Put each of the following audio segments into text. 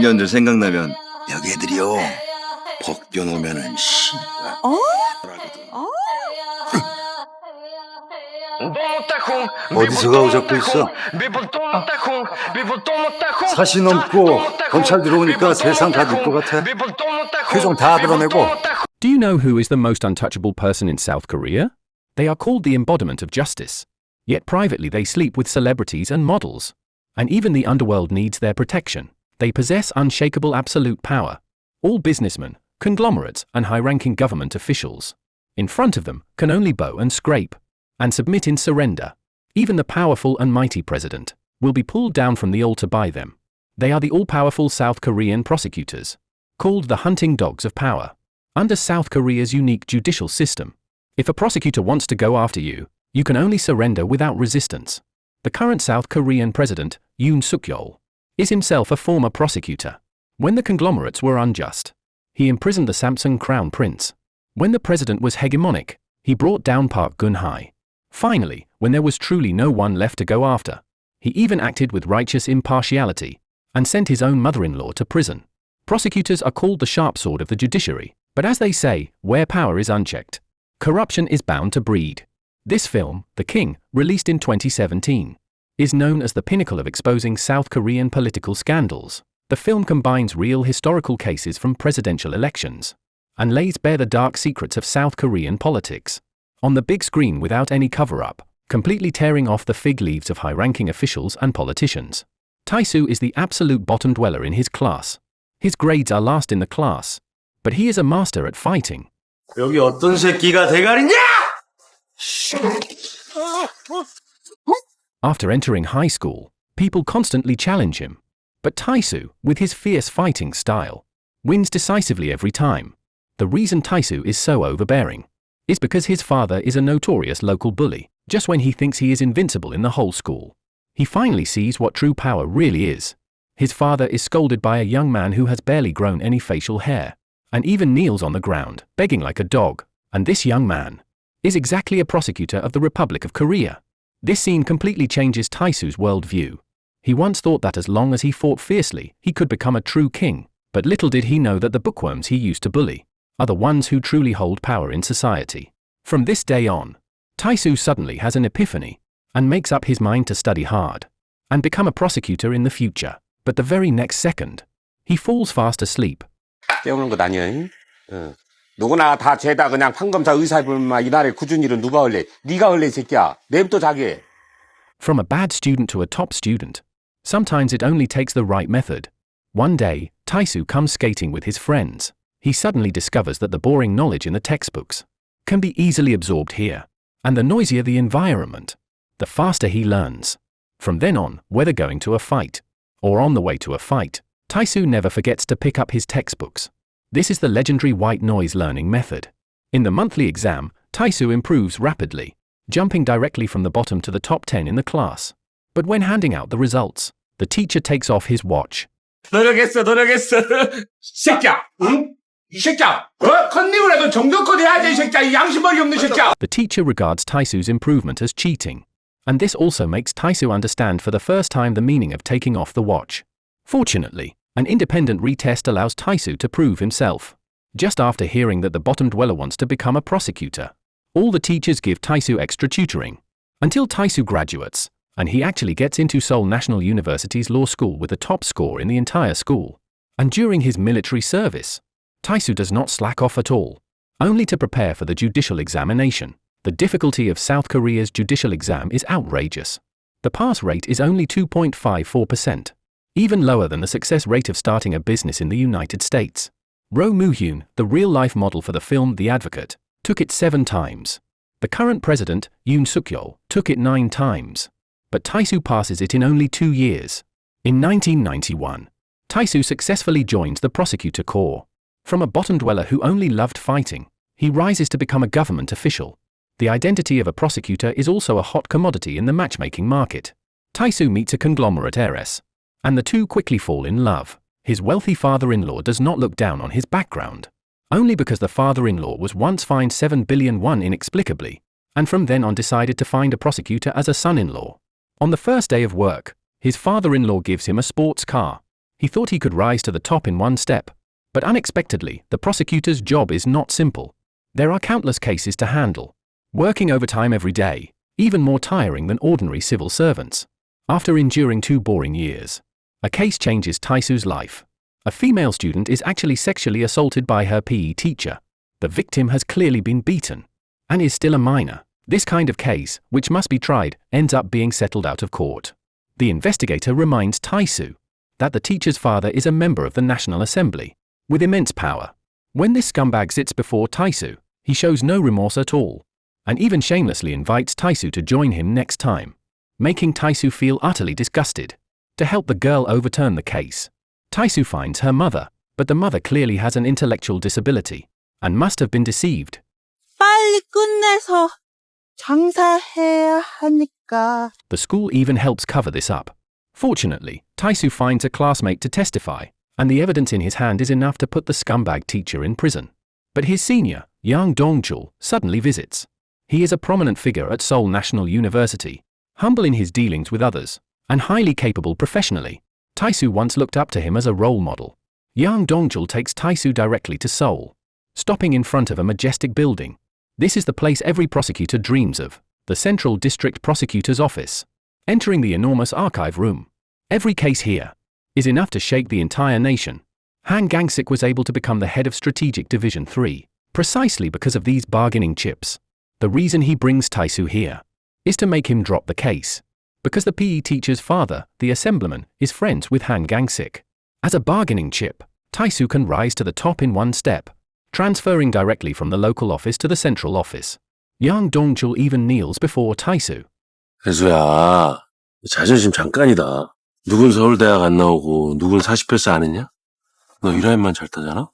연주 생각나면 여기들이요 벗겨놓으면은 어디서 가오잡고 있어? 사시 넘고 검찰 들어오니까 세상 다 들 것 같아. 표정 다 드러내고. Do you know who is the most untouchable person in South Korea? They are called the embodiment of justice. Yet privately they sleep with celebrities and models. And even the underworld needs their protection. They possess unshakable absolute power. All businessmen, conglomerates, and high-ranking government officials, in front of them, can only bow and scrape, and submit in surrender. Even the powerful and mighty president will be pulled down from the altar by them. They are the all-powerful South Korean prosecutors, called the hunting dogs of power. Under South Korea's unique judicial system, if a prosecutor wants to go after you, you can only surrender without resistance. The current South Korean president, Yoon Suk-yeol, is himself a former prosecutor. When the conglomerates were unjust, he imprisoned the Samsung crown prince. When the president was hegemonic, he brought down Park Geun-hye. Finally, when there was truly no one left to go after, he even acted with righteous impartiality and sent his own mother-in-law to prison. Prosecutors are called the sharp sword of the judiciary, but as they say, where power is unchecked, corruption is bound to breed. This film, The King, released in 2017, is known as the pinnacle of exposing South Korean political scandals. The film combines real historical cases from presidential elections and lays bare the dark secrets of South Korean politics on the big screen without any cover-up, completely tearing off the fig leaves of high-ranking officials and politicians. Tae-soo is the absolute bottom dweller in his class. His grades are last in the class, but he is a master at fighting. 여기 어떤 새끼가 대가리냐? After entering high school, people constantly challenge him. But Tae-soo, with his fierce fighting style, wins decisively every time. The reason Tae-soo is so overbearing is because his father is a notorious local bully. Just when he thinks he is invincible in the whole school, he finally sees what true power really is. His father is scolded by a young man who has barely grown any facial hair, and even kneels on the ground, begging like a dog. And this young man is exactly a prosecutor of the Republic of Korea. This scene completely changes Tae-soo's worldview. He once thought that as long as he fought fiercely, he could become a true king, but little did he know that the bookworms he used to bully are the ones who truly hold power in society. From this day on, Tae-soo suddenly has an epiphany and makes up his mind to study hard and become a prosecutor in the future. But the very next second, he falls fast asleep. 깨우는 것 아니야? 누구나 다 죄다 그냥 판검사 의사해보면 이 나라의 굳은 일은 누가 할래? 네가 할래 이 새끼야. 내일부터 자게. From a bad student to a top student, sometimes it only takes the right method. One day, Tae-soo comes skating with his friends. He suddenly discovers that the boring knowledge in the textbooks can be easily absorbed here, and the noisier the environment, the faster he learns. From then on, whether going to a fight or on the way to a fight, Tae-soo never forgets to pick up his textbooks. This is the legendary white noise learning method. In the monthly exam, Tae-soo improves rapidly, jumping directly from the bottom to the top 10 in the class. But when handing out the results, the teacher takes off his watch. 노력했어. 새끼야, 응? 이 새끼야, 컨닝을 해도 정도껏 해야지 이 새끼야, 이 양심머리 없는 새끼야. The teacher regards Tae-soo's improvement as cheating, and this also makes Tae-soo understand for the first time the meaning of taking off the watch. Fortunately, an independent retest allows Tae-soo to prove himself. Just after hearing that the bottom dweller wants to become a prosecutor, all the teachers give Tae-soo extra tutoring until Tae-soo graduates, and he actually gets into Seoul National University's law school with the top score in the entire school. And during his military service, Tae-soo does not slack off at all, only to prepare for the judicial examination. The difficulty of South Korea's judicial exam is outrageous. The pass rate is only 2.54%, even lower than the success rate of starting a business in the United States. Roh Moo-hyun, the real-life model for the film The Advocate, took it 7 times. The current president, Yoon Suk-yeol, took it 9 times. But Tae-soo passes it in only 2 years. In 1991, Tae-soo successfully joins the prosecutor corps. From a bottom dweller who only loved fighting, he rises to become a government official. The identity of a prosecutor is also a hot commodity in the matchmaking market. Tae-soo meets a conglomerate heiress, and the two quickly fall in love. His wealthy father-in-law does not look down on his background, only because the father-in-law was once fined 7 billion won inexplicably, and from then on decided to find a prosecutor as a son-in-law. On the first day of work, his father-in-law gives him a sports car. He thought he could rise to the top in one step. But unexpectedly, the prosecutor's job is not simple. There are countless cases to handle. Working overtime every day, even more tiring than ordinary civil servants. After enduring 2 boring years, a case changes Taisu's life. A female student is actually sexually assaulted by her PE teacher. The victim has clearly been beaten and is still a minor. This kind of case, which must be tried, ends up being settled out of court. The investigator reminds Taisu that the teacher's father is a member of the National Assembly with immense power. When this scumbag sits before Taisu, he shows no remorse at all, and even shamelessly invites Taisu to join him next time, making Taisu feel utterly disgusted. To help the girl overturn the case, Taisu finds her mother, but the mother clearly has an intellectual disability and must have been deceived. 빨리 끝내서 장사해야 하니까. The school even helps cover this up. Fortunately, Taisu finds a classmate to testify, and the evidence in his hand is enough to put the scumbag teacher in prison. But his senior, Yang Dongchul, suddenly visits. He is a prominent figure at Seoul National University, humble in his dealings with others, and highly capable professionally. Taisu once looked up to him as a role model. Yang Dongchul takes Taisu directly to Seoul, stopping in front of a majestic building. This is the place every prosecutor dreams of, the Central District Prosecutor's Office. Entering the enormous archive room, every case here is enough to shake the entire nation. Han Gangsik was able to become the head of Strategic Division 3, precisely because of these bargaining chips. The reason he brings Taisu here is to make him drop the case, because the PE teacher's father, the assemblyman, is friends with Han Gangsik. As a bargaining chip, Taisu can rise to the top in one step, transferring directly from the local office to the central office. Yang Dongchul even kneels before Taisu. 혜수야, 자존심 잠깐이다. 누군 서울대학 안 나오고 누군 40회사 안 했냐? 너 1화인만 잘 타잖아?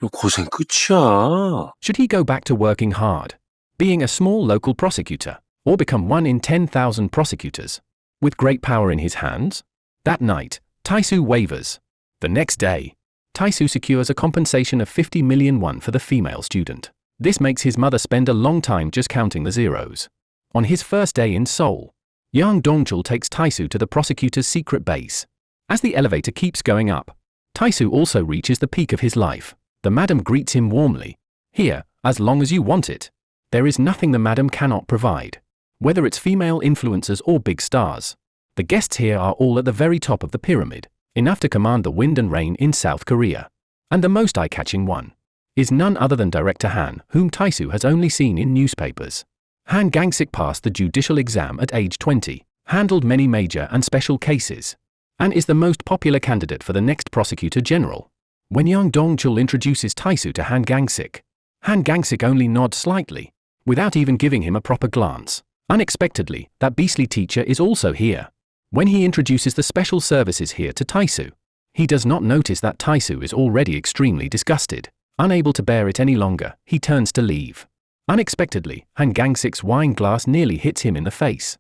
너 고생 끝이야. Should he go back to working hard, being a small local prosecutor, or become one in 10,000 prosecutors, with great power in his hands? That night, Taisu wavers. The next day, Taisu secures a compensation of 50 million won for the female student. This makes his mother spend a long time just counting the zeros. On his first day in Seoul, Yang Dongchul takes Taisu to the prosecutor's secret base. As the elevator keeps going up, Taisu also reaches the peak of his life. The madam greets him warmly. Here, as long as you want it. There is nothing the madam cannot provide. Whether it's female influencers or big stars, the guests here are all at the very top of the pyramid, enough to command the wind and rain in South Korea. And the most eye-catching one is none other than Director Han, whom Taisu has only seen in newspapers. Han Gangsik passed the judicial exam at age 20, handled many major and special cases, and is the most popular candidate for the next prosecutor general. When Yang Dongchul introduces Taisu to Han Gangsik only nods slightly, without even giving him a proper glance. Unexpectedly, that beastly teacher is also here. When he introduces the special services here to Taisu, he does not notice that Taisu is already extremely disgusted. Unable to bear it any longer, he turns to leave. Unexpectedly, Han Gangsik's wine glass nearly hits him in the face.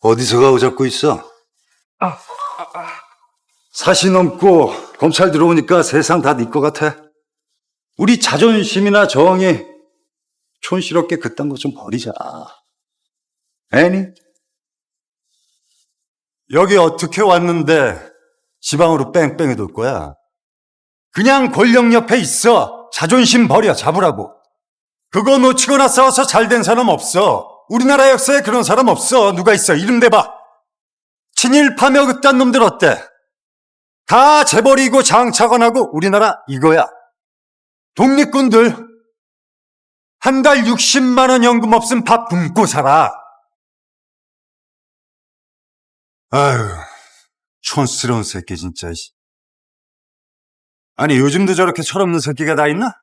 어디서 가고 잡고 있어? 사시 넘고 검찰 들어오니까 세상 다 네 거 같아. 우리 자존심이나 정이 촌스럽게 그딴 거 좀 버리자. 애니? 여기 어떻게 왔는데 지방으로 뺑뺑이 돌 거야? 그냥 권력 옆에 있어. 자존심 버려 잡으라고. 그거 놓치거나 싸워서 잘된 사람 없어. 우리나라 역사에 그런 사람 없어. 누가 있어? 이름 대봐. 친일파며 그딴 놈들 어때? 다 재벌이고 장차관하고 우리나라 이거야. 독립군들 한 달 60만 원 연금 없음 밥 굶고 살아. 아유, 촌스러운 새끼 진짜. 아니 요즘도 저렇게 철없는 새끼가 다 있나?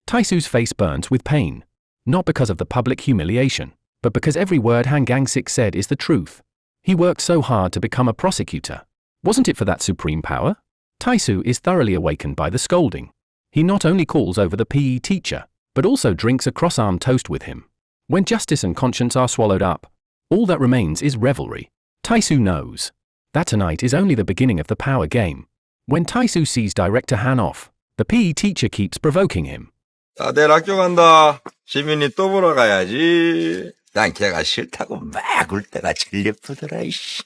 Taisu's face burns with pain, not because of the public humiliation, but because every word Han Gangsik said is the truth. He worked so hard to become a prosecutor. Wasn't it for that supreme power? Taisu is thoroughly awakened by the scolding. He not only calls over the PE teacher, but also drinks a cross-armed toast with him. When justice and conscience are swallowed up, all that remains is revelry. Taisu knows that tonight is only the beginning of the power game. When Taisu sees Director Han off, the PE teacher keeps provoking him. 다들 학교 간다. 시민이 또 보러 가야지. 난 걔가 싫다고 막 울 때가 제일 예쁘더라, 이씨.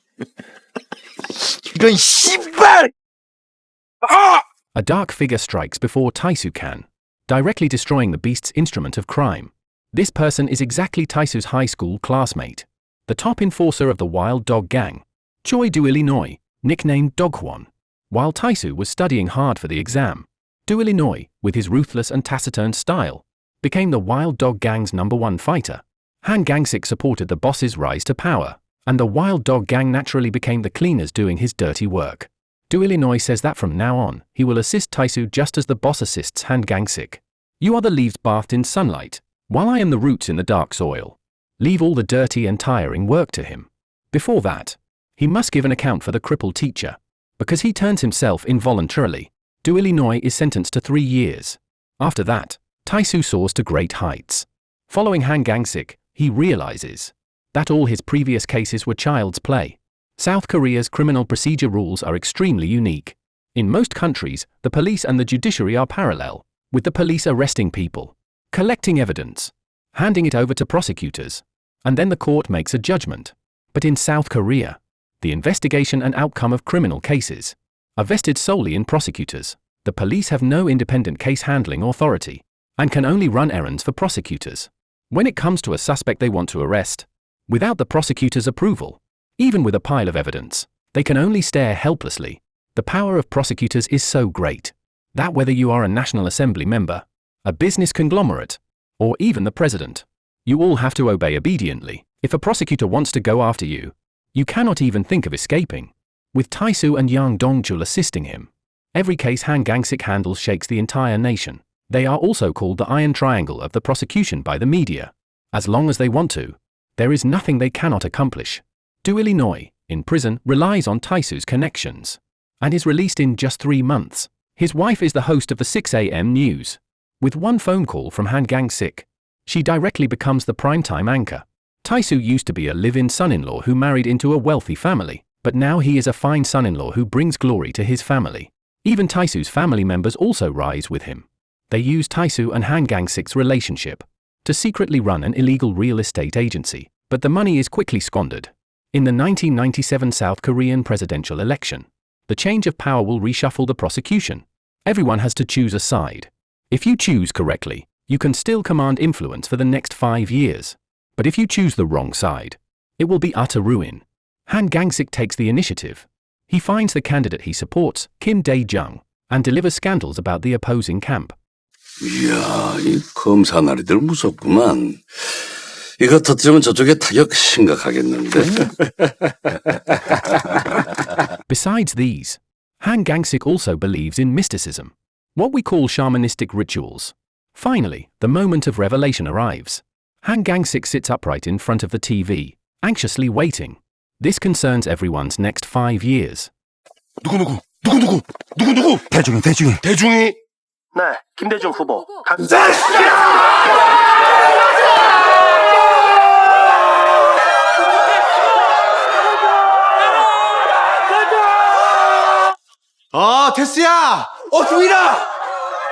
이런 씨발! A dark figure strikes before Taisu can, directly destroying the beast's instrument of crime. This person is exactly Taisu's high school classmate, the top enforcer of the Wild Dog Gang, Choi do Illinois, nicknamed Dog Hwan. While Taisu was studying hard for the exam, do Illinois, with his ruthless and taciturn style, became the Wild Dog Gang's #1 fighter. Han Gangsik supported the boss's rise to power, and the Wild Dog Gang naturally became the cleaners doing his dirty work. Do Illinois says that from now on, he will assist Taisu just as the boss assists Han Gangsik. You are the leaves bathed in sunlight, while I am the roots in the dark soil. Leave all the dirty and tiring work to him. Before that, he must give an account for the crippled teacher, because he turns himself involuntarily. Do Illinois is sentenced to 3 years. After that, Taisu soars to great heights. Following Han Gangsik, he realizes that all his previous cases were child's play. South Korea's criminal procedure rules are extremely unique. In most countries, the police and the judiciary are parallel, with the police arresting people, collecting evidence, handing it over to prosecutors, and then the court makes a judgment. But in South Korea, the investigation and outcome of criminal cases are vested solely in prosecutors. The police have no independent case handling authority and can only run errands for prosecutors. When it comes to a suspect they want to arrest, without the prosecutor's approval, even with a pile of evidence, they can only stare helplessly. The power of prosecutors is so great that whether you are a National Assembly member, a business conglomerate, or even the president, you all have to obey obediently. If a prosecutor wants to go after you, you cannot even think of escaping. With Taisu and Yang Dongchul assisting him, every case Han Gangsik handles shakes the entire nation. They are also called the Iron Triangle of the prosecution by the media. As long as they want to, there is nothing they cannot accomplish. Do Illinois, in prison, relies on Taisu's connections, and is released in just 3 months. His wife is the host of the 6 a.m. news. With one phone call from Han Gangsik, she directly becomes the primetime anchor. Taisu used to be a live-in son-in-law who married into a wealthy family, but now he is a fine son-in-law who brings glory to his family. Even Taisu's family members also rise with him. They use Taisu and Han Gangsik's relationship to secretly run an illegal real estate agency, but the money is quickly squandered. In the 1997 South Korean presidential election, the change of power will reshuffle the prosecution. Everyone has to choose a side. If you choose correctly, you can still command influence for the next 5 years. But if you choose the wrong side, it will be utter ruin. Han Gangsik takes the initiative. He finds the candidate he supports, Kim Dae-jung, and delivers scandals about the opposing camp. 이야, 이 검사 나리들 무섭구만. 이거 터뜨리면 저쪽에 타격 심각하겠는데? Besides these, Han Gangsik also believes in mysticism, what we call shamanistic rituals. Finally, the moment of revelation arrives. Han Gangsik sits upright in front of the TV, anxiously waiting. This concerns everyone's next 5 years. 누구? 대중이. 대중이? 네, 김대중 후보. 테스야! 두이라!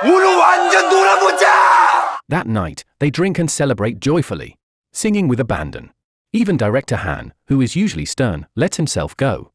오늘 완전 놀아보자! That night, they drink and celebrate joyfully, singing with abandon. Even director Han, who is usually stern, lets himself go.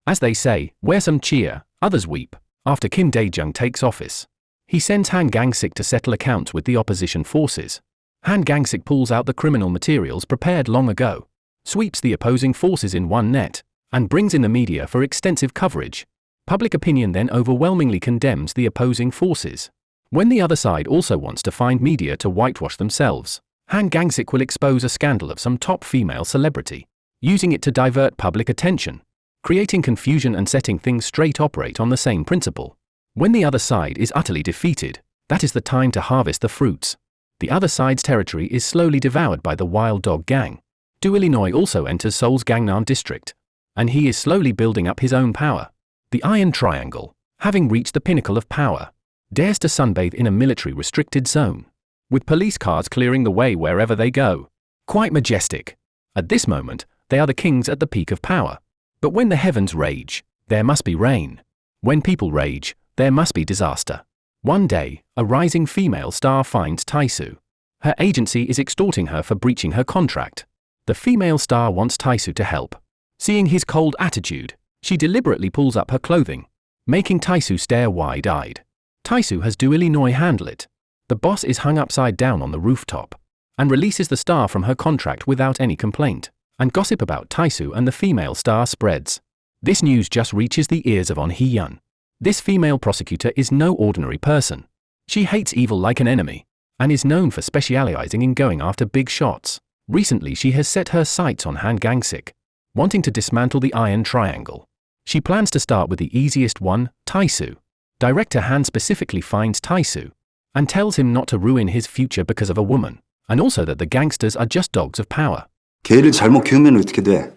As they say, where some cheer, others weep. After Kim Dae-jung takes office, he sends Han Gangsik to settle accounts with the opposition forces. Han Gangsik pulls out the criminal materials prepared long ago, sweeps the opposing forces in one net, and brings in the media for extensive coverage. Public opinion then overwhelmingly condemns the opposing forces. When the other side also wants to find media to whitewash themselves, Han Gangsik will expose a scandal of some top female celebrity, using it to divert public attention. Creating confusion and setting things straight operate on the same principle. When the other side is utterly defeated, that is the time to harvest the fruits. The other side's territory is slowly devoured by the Wild Dog Gang. Do Illinois also enters Seoul's Gangnam district, and he is slowly building up his own power. The Iron Triangle, having reached the pinnacle of power, dares to sunbathe in a military restricted zone. with police cars clearing the way wherever they go. Quite majestic. At this moment, they are the kings at the peak of power. But when the heavens rage, there must be rain. When people rage, there must be disaster. One day, a rising female star finds Tae-soo. Her agency is extorting her for breaching her contract. The female star wants Tae-soo to help. Seeing his cold attitude, she deliberately pulls up her clothing, making Tae-soo stare wide-eyed. Tae-soo has Illinois handle it. The boss is hung upside down on the rooftop and releases the star from her contract without any complaint, and gossip about Tae-soo and the female star spreads. This news just reaches the ears of On Hee-yeon. This female prosecutor is no ordinary person. She hates evil like an enemy and is known for specializing in going after big shots. Recently she has set her sights on Han Gang-sik, wanting to dismantle the Iron Triangle. She plans to start with the easiest one, Tae-soo. Director Han specifically finds Tae-soo and tells him not to ruin his future because of a woman, and also that the gangsters are just dogs of power. 개를 잘못 키우면 어떻게 돼?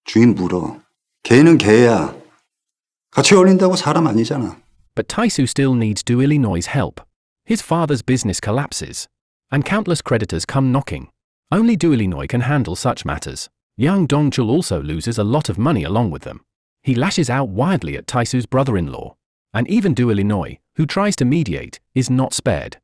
주인 물어. 개는 개야. 같이 어울린다고 사람 아니잖아. But Tae-soo still needs Illinois' help. His father's business collapses, and countless creditors come knocking. Only Illinois can handle such matters. Young Dong-chul also loses a lot of money along with them. He lashes out wildly at Tae-soo's brother-in-law, and even Illinois, who tries to mediate, is not spared.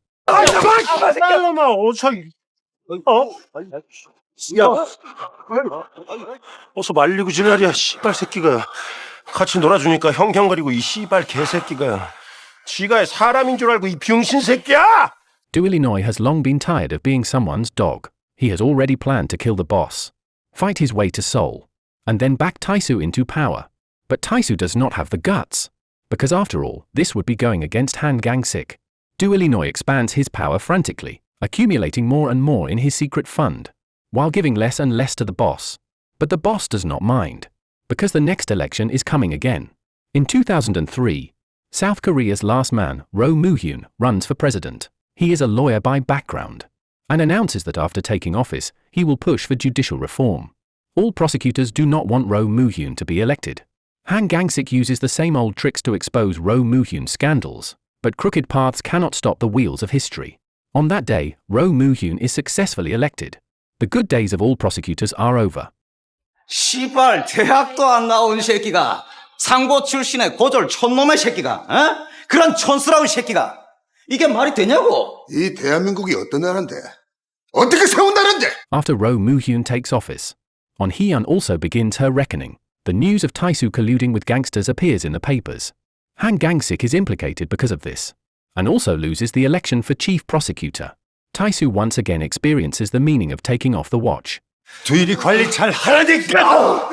어서 말리고 지랄이야, 씨발 새끼가. 같이 놀아주니까 형형거리고 이 씨발 개새끼가. 지가 사람인 줄 알고 이 병신 새끼야! Illinois has long been tired of being someone's dog. He has already planned to kill the boss, fight his way to Seoul, and then back Tae-soo into power. But Tae-soo does not have the guts, because after all, this would be going against Han Gang-sik. Illinois expands his power frantically, accumulating more and more in his secret fund, while giving less and less to the boss. But the boss does not mind, because the next election is coming again. In 2003, South Korea's last man, Roh Moo-hyun, runs for president. He is a lawyer by background, and announces that after taking office, he will push for judicial reform. All prosecutors do not want Roh Moo-hyun to be elected. Han Gang-sik uses the same old tricks to expose Roh Moo-hyun's scandals, but crooked paths cannot stop the wheels of history. On that day, Roh Moo-hyun is successfully elected. The good days of all prosecutors are over. 씨발 대학도 안 나온 새끼가 상고 출신의 고졸 촌놈의 새끼가 어? 그런 촌스러운 새끼가 이게 말이 되냐고? 이 대한민국이 어떤 나라인데? 어떻게 세운다는데? After Roh Moo-hyun takes office, On Hee-yeon also begins her reckoning. The news of Tae-soo colluding with gangsters appears in the papers. Han Gang-sik is implicated because of this, and also loses the election for chief prosecutor. Tae-soo once again experiences the meaning of taking off the watch. 주인이 관리 잘 하라니까!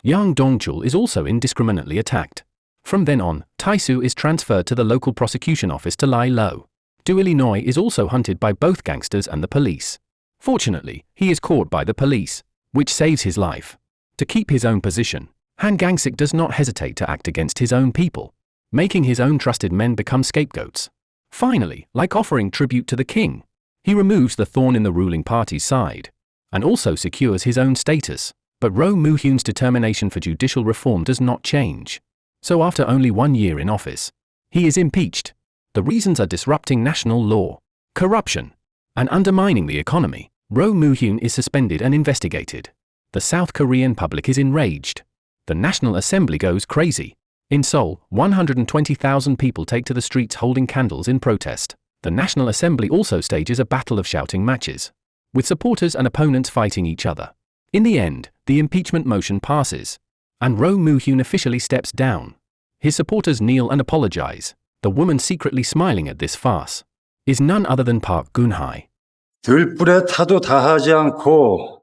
Young Dong-chul is also indiscriminately attacked. From then on, Tae-soo is transferred to the local prosecution office to lie low. Illinois is also hunted by both gangsters and the police. Fortunately, he is caught by the police, which saves his life. To keep his own position, Han Gang-sik does not hesitate to act against his own people, making his own trusted men become scapegoats. Finally, like offering tribute to the king, he removes the thorn in the ruling party's side, and also secures his own status. But Roh Moo-hyun's determination for judicial reform does not change. So after only 1 year in office, he is impeached. The reasons are disrupting national law, corruption, and undermining the economy. Roh Moo-hyun is suspended and investigated. The South Korean public is enraged. The National Assembly goes crazy. In Seoul, 120,000 people take to the streets holding candles in protest. The National Assembly also stages a battle of shouting matches, with supporters and opponents fighting each other. In the end, the impeachment motion passes, and Roh Moo-hyun officially steps down. His supporters kneel and apologize. The woman secretly smiling at this farce is none other than Park Geun-hye. 들불에 타도 다 하지 않고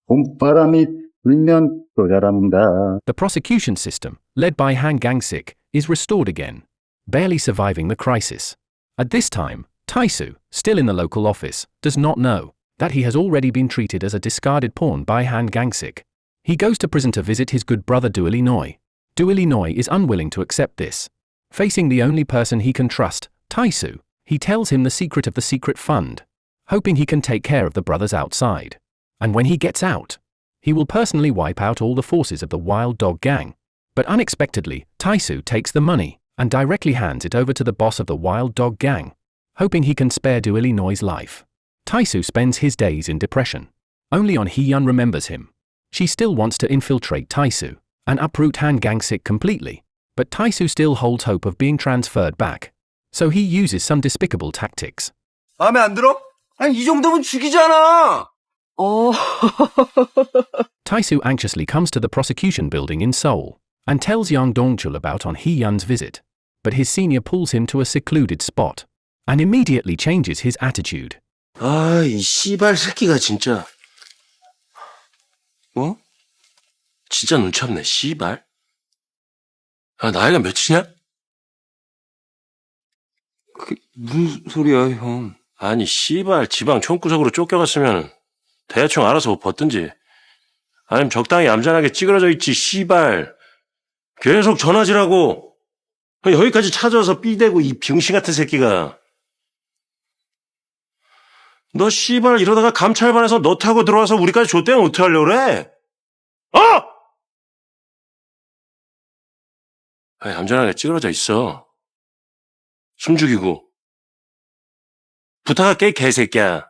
봄바람이 불면 또 자란다. The prosecution system, led by Han Gang-sik, is restored again, barely surviving the crisis. At this time, Tae-soo, still in the local office, does not know that he has already been treated as a discarded pawn by Han Gang-sik. He goes to prison to visit his good brother Illinois. Illinois is unwilling to accept this. Facing the only person he can trust, Tae-soo, he tells him the secret of the secret fund, hoping he can take care of the brothers outside. And when he gets out, he will personally wipe out all the forces of the Wild Dog Gang. But unexpectedly, Tae-soo takes the money and directly hands it over to the boss of the Wild Dog Gang, hoping he can spare Do Illinois' life. Tae-soo spends his days in depression. Only On Hee-yeon remembers him. She still wants to infiltrate Tae-soo and uproot Han Gang-sik completely, but Tae-soo still holds hope of being transferred back. So he uses some despicable tactics. 마음에 안 들어? 아니, 이 정도면 죽이잖아. Tae-soo anxiously comes to the prosecution building in Seoul and tells young Dong-chul about On Hee-yeon's visit, but his senior pulls him to a secluded spot and immediately changes his attitude. 아, 이 씨발 새끼가 진짜. 어? 진짜 눈치 없네, 씨발. 아, 나이가 몇이냐? 그게 무슨 소리야, 형? 아니, 씨발, 지방 총구석으로 쫓겨갔으면 대충 알아서 옷 벗든지. 아니면 적당히 얌전하게 찌그러져 있지, 씨발. 계속 전화질하고. 여기까지 찾아와서 삐대고 이 병신 같은 새끼가. 너 씨발 이러다가 감찰반에서 너 타고 들어와서 우리까지 줬대면 어떡하려고 그래? 얌전하게 찌그러져 있어. 숨 죽이고. 부탁할게, 이 개새끼야.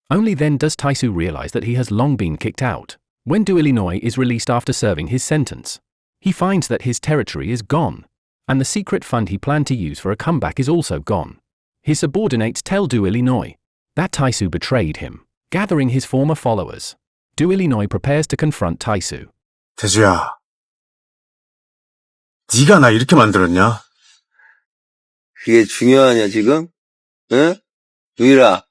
Only then does Tae-soo realize that he has long been kicked out. When Do Illinois is released after serving his sentence, he finds that his territory is gone, and the secret fund he planned to use for a comeback is also gone. His subordinates tell Do Illinois that Tae-soo betrayed him, gathering his former followers. Do Illinois prepares to confront Tae-soo. 태수야, 네가 나 이렇게 만들었냐? 그게 중요하냐, 지금? 응? 유일아.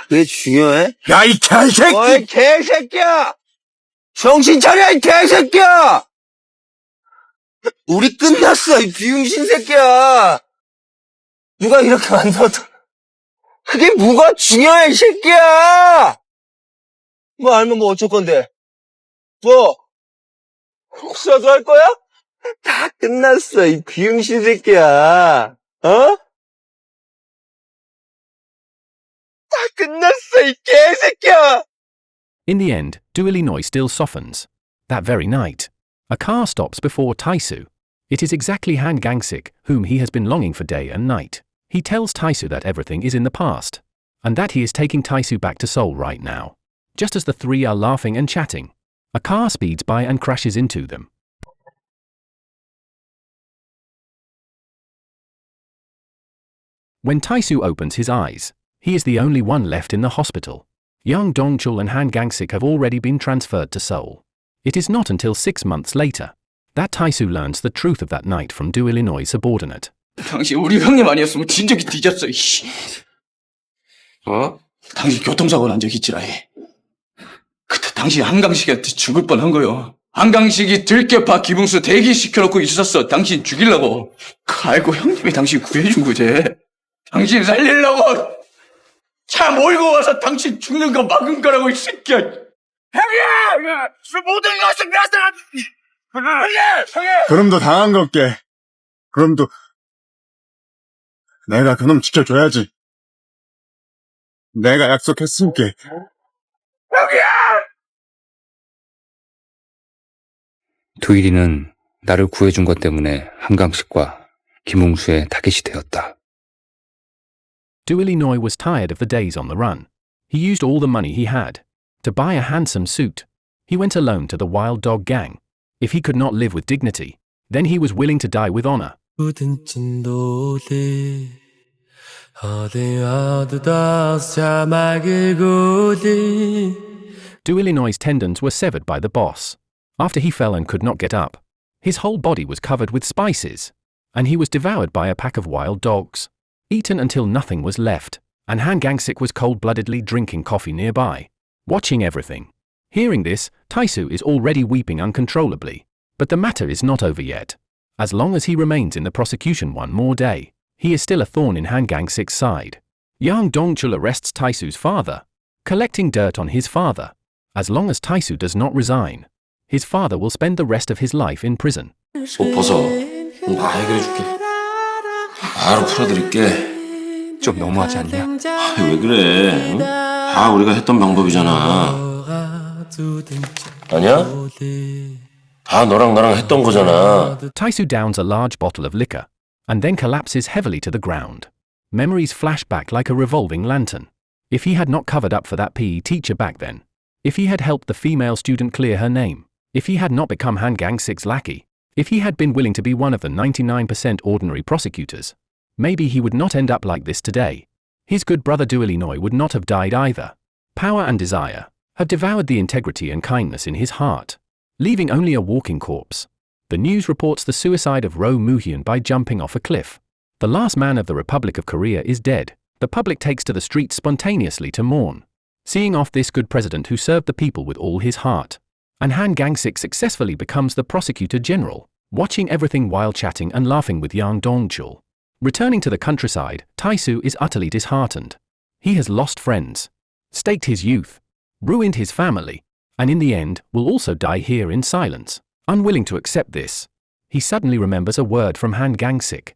그게 중요해? 야, 이 개새끼! 어이, 개새끼야! 정신 차려, 이 개새끼야! 우리 끝났어, 이 비응신 새끼야! 누가 이렇게 만들었다. 그게 뭐가 중요해, 이 새끼야! 뭐 알면 뭐 어쩔 건데? 뭐? 혹사도 할 거야? 다 끝났어, 이 비응신 새끼야. 어? 다 끝났어, 이 개새끼야! In the end, Do Illinois still softens. That very night, a car stops before Tae-soo. It is exactly Han Gang-sik, whom he has been longing for day and night. He tells Tae-soo that everything is in the past, and that he is taking Tae-soo back to Seoul right now. Just as the three are laughing and chatting, a car speeds by and crashes into them. When Tae-soo opens his eyes, he is the only one left in the hospital. Young Dong-chul and Han Gang-sik have already been transferred to Seoul. It is not until 6 months later that Tae-soo learns the truth of that night from Do Illinois' subordinate. 당신 우리 형님 아니었으면 진작에 뒤졌어, 이씨. 당신 교통사고 난 적 있지라 해. 그때 당신 한강식한테 죽을 뻔한 거요. 한강식이 들깨파 기붕수 대기시켜놓고 있었어. 당신 죽이려고. 그 알고 형님이 당신 구해준 거지. 당신 살리려고 차 몰고 와서 당신 죽는 거 막은 거라고, 이 새끼야. 형님! 모든 것을 형님! 그럼도 당한 걸게. 그럼도 내가 그놈 지켜줘야지. 내가 약속했으니까. 두일이는 나를 구해준 것 때문에 한강식과 김웅수의 타겟이 되었다. Do Illinois was tired of the days on the run. He used all the money he had to buy a handsome suit. He went alone to the Wild Dog Gang. If he could not live with dignity, then he was willing to die with honor. Do Illinois' tendons were severed by the boss. After he fell and could not get up, his whole body was covered with spices, and he was devoured by a pack of wild dogs, eaten until nothing was left, and Han Gang-sik was cold-bloodedly drinking coffee nearby, watching everything. Hearing this, Tae-soo is already weeping uncontrollably, but the matter is not over yet. As long as he remains in the prosecution one more day, he is still a thorn in Han Gang-sik's side. Young Dong-chul arrests Tae-soo's father, collecting dirt on his father. As long as Tae-soo does not resign, his father will spend the rest of his life in prison. 옷 벗어. 나 해결해줄게. 바로 풀어드릴게. 좀 너무하지 않냐? 왜 그래? 응? 다 우리가 했던 방법이잖아. 아니야? 다 너랑 나랑 했던 거잖아. Tae-soo downs a large bottle of liquor and then collapses heavily to the ground. Memories flash back like a revolving lantern. If he had not covered up for that PE teacher back then, if he had helped the female student clear her name, if he had not become Han Gang-sik's lackey, if he had been willing to be one of the 99% ordinary prosecutors, maybe he would not end up like this today. His good brother Do Illinois would not have died either. Power and desire had devoured the integrity and kindness in his heart, leaving only a walking corpse. The news reports the suicide of Roh Moo-hyun by jumping off a cliff. The last man of the Republic of Korea is dead. The public takes to the streets spontaneously to mourn, seeing off this good president who served the people with all his heart. And Han Gang-sik successfully becomes the prosecutor general, watching everything while chatting and laughing with young Dong-chul. Returning to the countryside, Tae-soo is utterly disheartened. He has lost friends, staked his youth, ruined his family, and in the end will also die here in silence. Unwilling to accept this, he suddenly remembers a word from Han Gang-sik.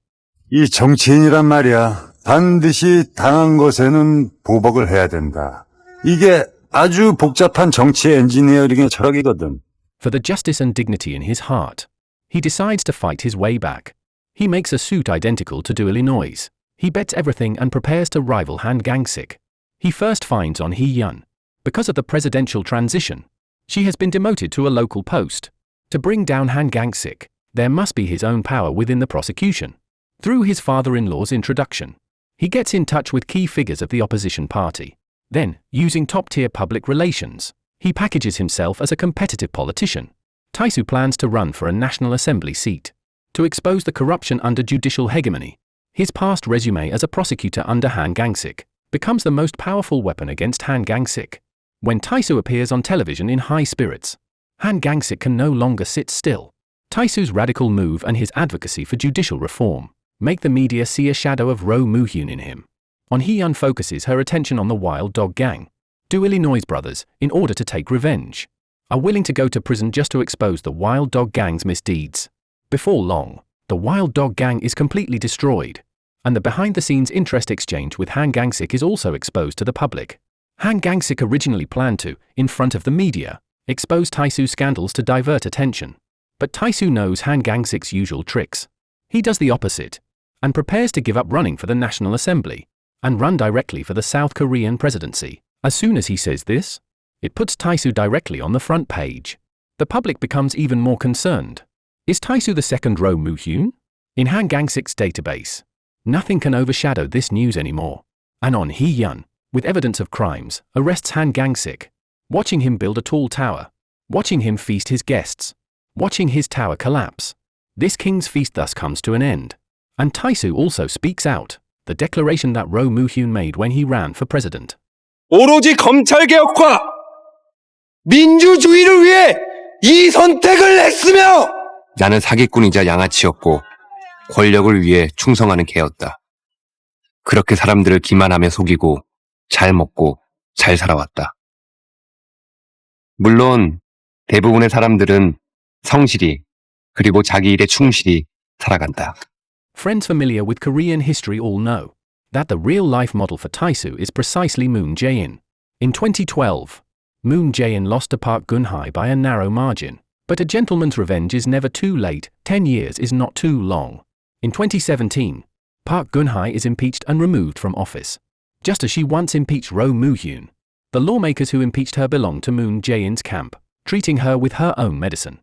이 정치인이란 말이야. 반드시 당한 것에는 보복을 해야 된다. 이게 아주 복잡한 정치 엔지니어링의 철학이거든. For the justice and dignity in his heart, he decides to fight his way back. He makes a suit identical to Do Illinois'. He bets everything and prepares to rival Han Gang-sik. He first finds on Hee-yun. Because of the presidential transition, she has been demoted to a local post. To bring down Han Gang-sik, there must be his own power within the prosecution. Through his father-in-law's introduction, he gets in touch with key figures of the opposition party. Then, using top-tier public relations, he packages himself as a competitive politician. Tae-soo plans to run for a National Assembly seat to expose the corruption under judicial hegemony. His past resume as a prosecutor under Han Gang-sik becomes the most powerful weapon against Han Gang-sik. When Tae-soo appears on television in high spirits, Han Gang-sik can no longer sit still. Tae-soo's radical move and his advocacy for judicial reform make the media see a shadow of Roh Moo-hyun in him. On Hee-yun focuses her attention on the Wild Dog Gang. Do Illinois' brothers, in order to take revenge, are willing to go to prison just to expose the Wild Dog Gang's misdeeds. Before long, the Wild Dog Gang is completely destroyed, and the behind-the-scenes interest exchange with Han Gang-sik is also exposed to the public. Han Gang-sik originally planned to, in front of the media, expose Tae-soo's scandals to divert attention. But Tae-soo knows Han Gang-sik's usual tricks. He does the opposite, and prepares to give up running for the National Assembly, and run directly for the South Korean presidency. As soon as he says this, it puts Tae-soo directly on the front page. The public becomes even more concerned. Is Tae-soo the second Roh Moo-hyun? In Han Gang-sik's database, nothing can overshadow this news anymore. And on Hee-yun, with evidence of crimes, arrests Han Gang-sik, watching him build a tall tower, watching him feast his guests, watching his tower collapse. This king's feast thus comes to an end. And Tae-soo also speaks out, the declaration that Roh Moo-hyun made when he ran for president. 오로지 검찰개혁과 민주주의를 위해 이 선택을 했으며 나는 사기꾼이자 양아치였고 권력을 위해 충성하는 개였다. 그렇게 사람들을 기만하며 속이고 잘 먹고 잘 살아왔다. 물론 대부분의 사람들은 성실히 그리고 자기 일에 충실히 살아간다. Friends familiar with Korean history all know that the real-life model for Tae-soo is precisely Moon Jae-in. In 2012, Moon Jae-in lost to Park Geun-hye by a narrow margin. But a gentleman's revenge is never too late. 10 years is not too long. In 2017, Park Geun-hye is impeached and removed from office, just as she once impeached Roh Moo-hyun. The lawmakers who impeached her belonged to Moon Jae-in's camp, treating her with her own medicine.